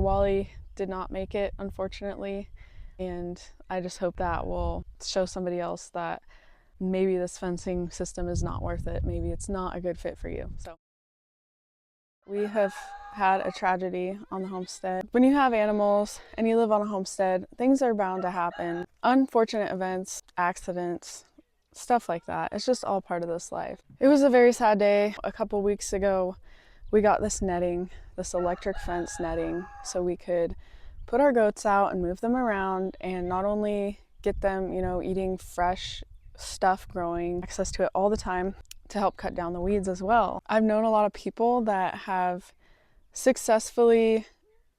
Wally did not make it, unfortunately, and I just hope that will show somebody else that maybe this fencing system is not worth it. Maybe it's not a good fit for you. So we have had a tragedy on the homestead. When you have animals and you live on a homestead, things are bound to happen. Unfortunate events, accidents, stuff like that. It's just all part of this life. It was a very sad day. A couple weeks ago, we got this netting, this electric fence netting, so we could put our goats out and move them around and not only get them, eating fresh stuff growing, access to it all the time to help cut down the weeds as well. I've known a lot of people that have successfully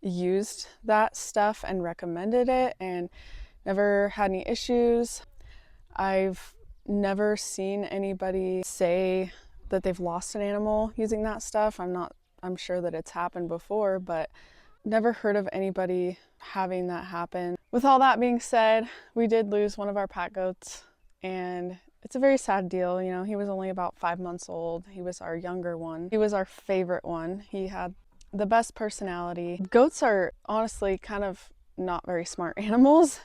used that stuff and recommended it and never had any issues. I've never seen anybody say that they've lost an animal using that stuff. I'm sure that it's happened before, but never heard of anybody having that happen. With all that being said, we did lose one of our pack goats, and it's a very sad deal. He was only about 5 months old. He was our younger one. He was our favorite one. He had the best personality. Goats are honestly kind of not very smart animals,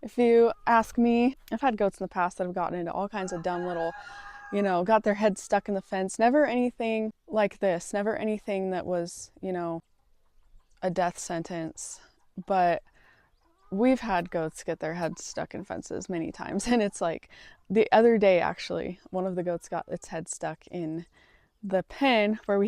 if you ask me. I've had goats in the past that have gotten into all kinds of dumb little, got their head stuck in the fence. Never anything like this. Never anything that was, a death sentence. But we've had goats get their heads stuck in fences many times. And it's like the other day, actually, one of the goats got its head stuck in the pen where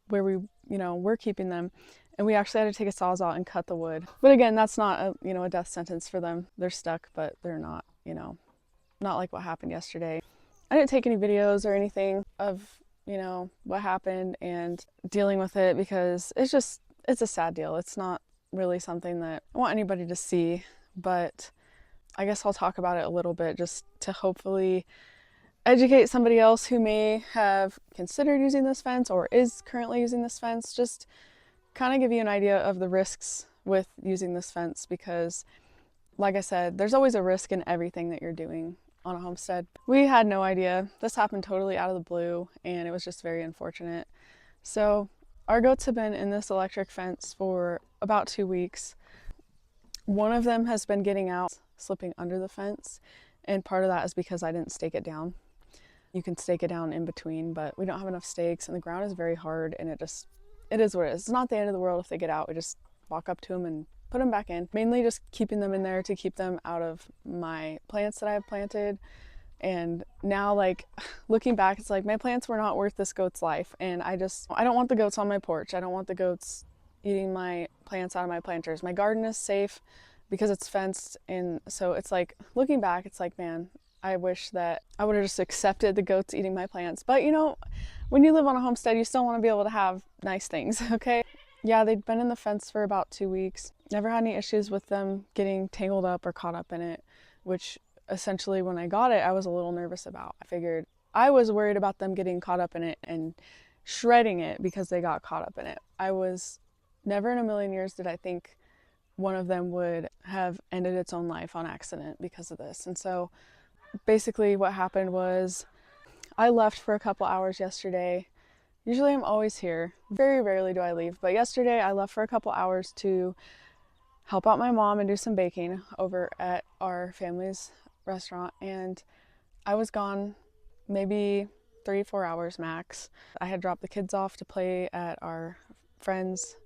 we're keeping them. And we actually had to take a sawzall and cut the wood. But again, that's not a death sentence for them. They're stuck, but they're not, not like what happened yesterday. I didn't take any videos or anything of, what happened and dealing with it because it's a sad deal. It's not really something that I want anybody to see, but I guess I'll talk about it a little bit just to hopefully educate somebody else who may have considered using this fence or is currently using this fence. Just kind of give you an idea of the risks with using this fence because, like I said, there's always a risk in everything that you're doing on a homestead. We had no idea. This happened totally out of the blue, and it was just very unfortunate. So our goats have been in this electric fence for about 2 weeks. One of them has been getting out, slipping under the fence, and part of that is because I didn't stake it down. You can stake it down in between, but we don't have enough stakes, and the ground is very hard, and it is what it is. It's not the end of the world if they get out. We just walk up to them and put them back in. Mainly just keeping them in there to keep them out of my plants that I have planted. And now, like, looking back, it's like my plants were not worth this goat's life. And I don't want the goats on my porch. I don't want the goats eating my plants out of my planters. My garden is safe because it's fenced. And so it's like, looking back, it's like, man, I wish that I would have just accepted the goats eating my plants. But when you live on a homestead, you still want to be able to have nice things, okay? Yeah, they'd been in the fence for about 2 weeks. Never had any issues with them getting tangled up or caught up in it, which essentially when I got it, I was a little nervous about. I was worried about them getting caught up in it and shredding it because they got caught up in it. I was never in a million years did I think one of them would have ended its own life on accident because of this. And so basically what happened was I left for a couple hours yesterday. Usually I'm always here. Very rarely do I leave, but yesterday I left for a couple hours to help out my mom and do some baking over at our family's restaurant, and I was gone maybe 3-4 hours max. I had dropped the kids off to play at our friends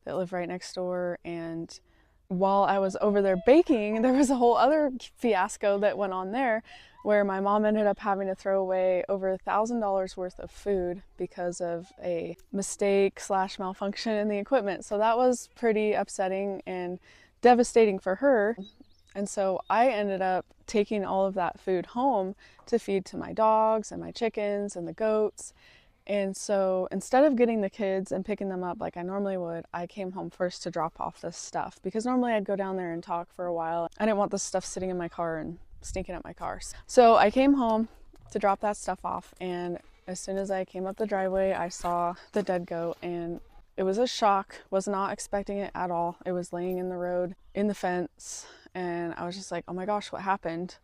that live right next door, and while I was over there baking, there was a whole other fiasco that went on there where my mom ended up having to throw away over $1,000 worth of food because of a mistake / malfunction in the equipment. So that was pretty upsetting and devastating for her. And so I ended up taking all of that food home to feed to my dogs and my chickens and the goats. And so instead of getting the kids and picking them up like I normally would, I came home first to drop off this stuff because normally I'd go down there and talk for a while. I didn't want this stuff sitting in my car and stinking up my car. So I came home to drop that stuff off, and as soon as I came up the driveway, I saw the dead goat, and it was a shock. Was not expecting it at all. It was laying in the road, in the fence, and I was just like, oh my gosh, what happened?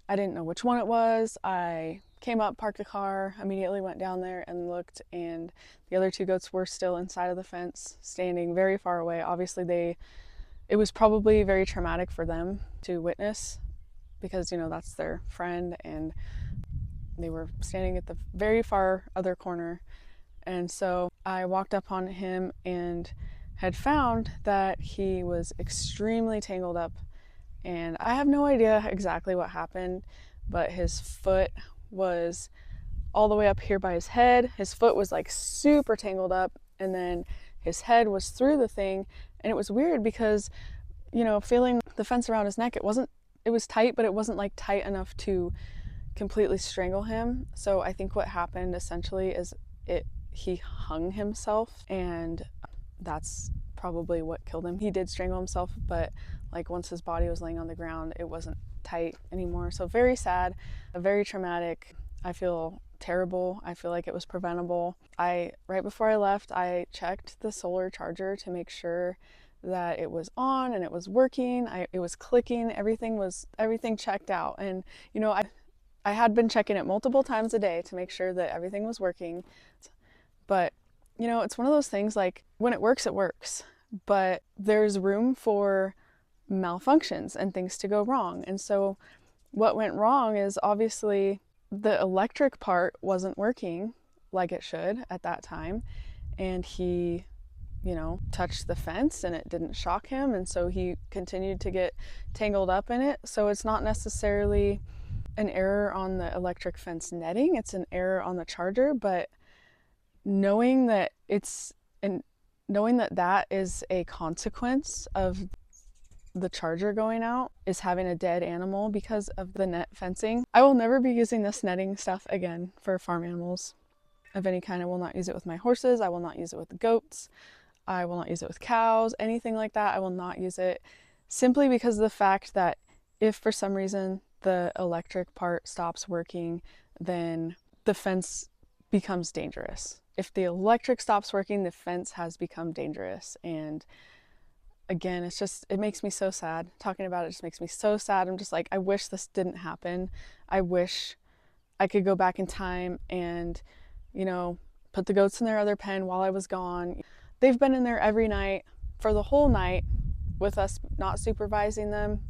I didn't know which one it was. I came up, parked the car, immediately went down there and looked, and the other 2 goats were still inside of the fence, standing very far away. Obviously it was probably very traumatic for them to witness because, you know, that's their friend, and they were standing at the very far other corner. And so I walked up on him and had found that he was extremely tangled up, and I have no idea exactly what happened, but his foot was all the way up here by his head. His foot was like super tangled up, and then his head was through the thing. And it was weird because, you know, feeling the fence around his neck, it was tight, but it wasn't like tight enough to completely strangle him. So I think what happened essentially is he hung himself, and that's probably what killed him. He did strangle himself, but like once his body was laying on the ground, it wasn't tight anymore. So very sad, very traumatic. I feel terrible. I feel like it was preventable. Right before I left, I checked the solar charger to make sure that it was on and it was working. It was clicking. Everything checked out. And you know, I had been checking it multiple times a day to make sure that everything was working. But you know, it's one of those things, like when it works, but there's room for malfunctions and things to go wrong. And so what went wrong is obviously the electric part wasn't working like it should at that time. And he, you know, touched the fence and it didn't shock him. And so he continued to get tangled up in it. So it's not necessarily an error on the electric fence netting, it's an error on the charger. But knowing that that is a consequence of the charger going out, is having a dead animal because of the net fencing. I will never be using this netting stuff again for farm animals of any kind. I will not use it with my horses. I will not use it with the goats. I will not use it with cows, anything like that. I will not use it, simply because of the fact that if for some reason the electric part stops working, then the fence becomes dangerous. If the electric stops working, the fence has become dangerous. And again, it makes me so sad. Talking about it just makes me so sad. I'm just like, I wish this didn't happen. I wish I could go back in time and, you know, put the goats in their other pen while I was gone. They've been in there every night for the whole night with us not supervising them,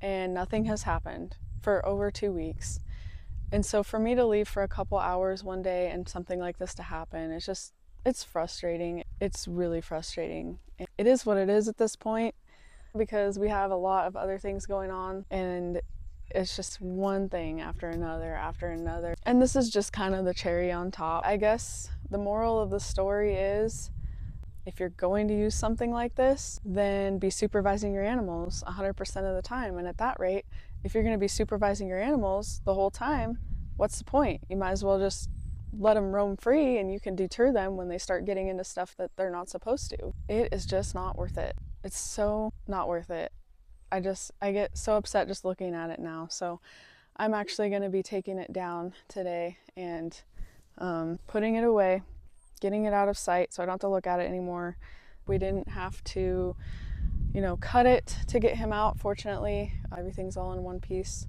and nothing has happened for over 2 weeks. And so for me to leave for a couple hours one day and something like this to happen, it's frustrating. It's really frustrating. It is what it is at this point, because we have a lot of other things going on, and it's just one thing after another after another. And this is just kind of the cherry on top. I guess the moral of the story is, if you're going to use something like this, then be supervising your animals 100% of the time. And at that rate, if you're going to be supervising your animals the whole time, what's the point? You might as well just let them roam free, and you can deter them when they start getting into stuff that they're not supposed to. It is just not worth it. It's so not worth it. I get so upset just looking at it now. So I'm actually going to be taking it down today and putting it away, getting it out of sight so I don't have to look at it anymore. We didn't have to, you know, cut it to get him out. Fortunately, everything's all in one piece.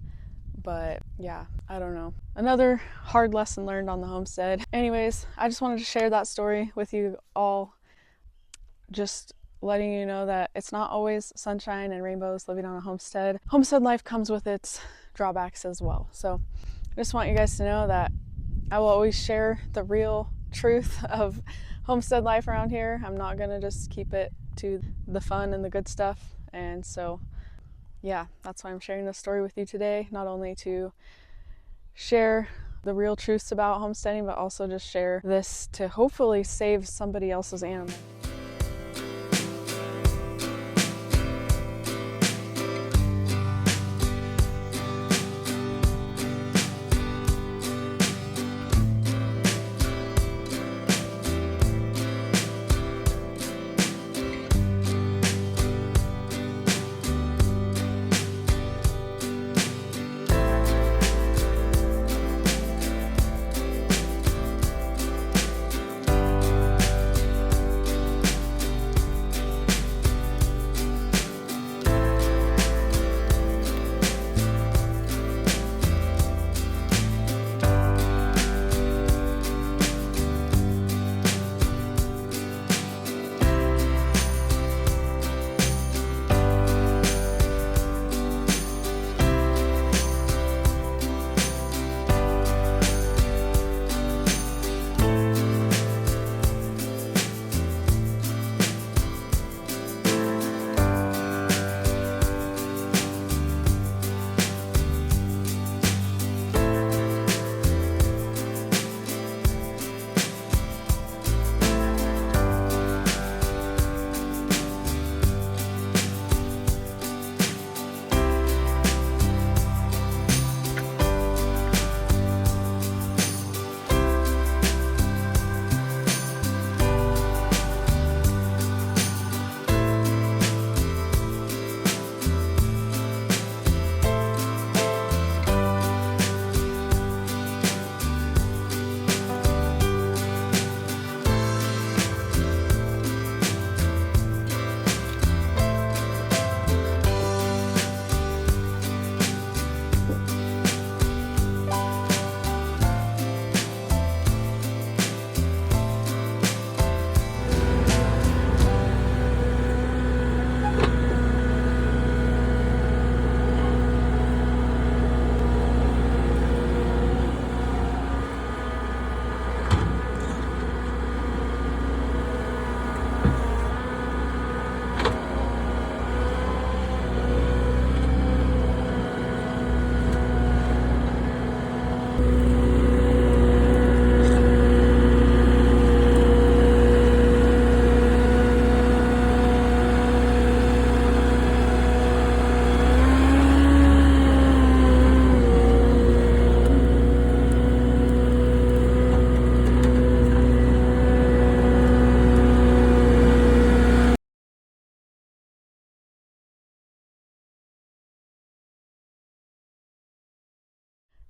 But yeah, I don't know. Another hard lesson learned on the homestead. Anyways, I just wanted to share that story with you all. Just letting you know that it's not always sunshine and rainbows living on a homestead. Homestead life comes with its drawbacks as well. So I just want you guys to know that I will always share the real truth of homestead life around here. I'm not gonna just keep it to the fun and the good stuff. And so yeah, that's why I'm sharing this story with you today, not only to share the real truths about homesteading, but also just share this to hopefully save somebody else's animal.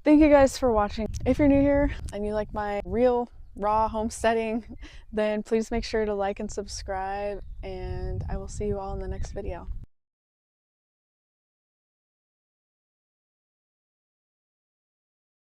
thank you guys for watching. If you're new here and you like my real raw homesteading, then please make sure to like and subscribe, and I will see you all in the next video.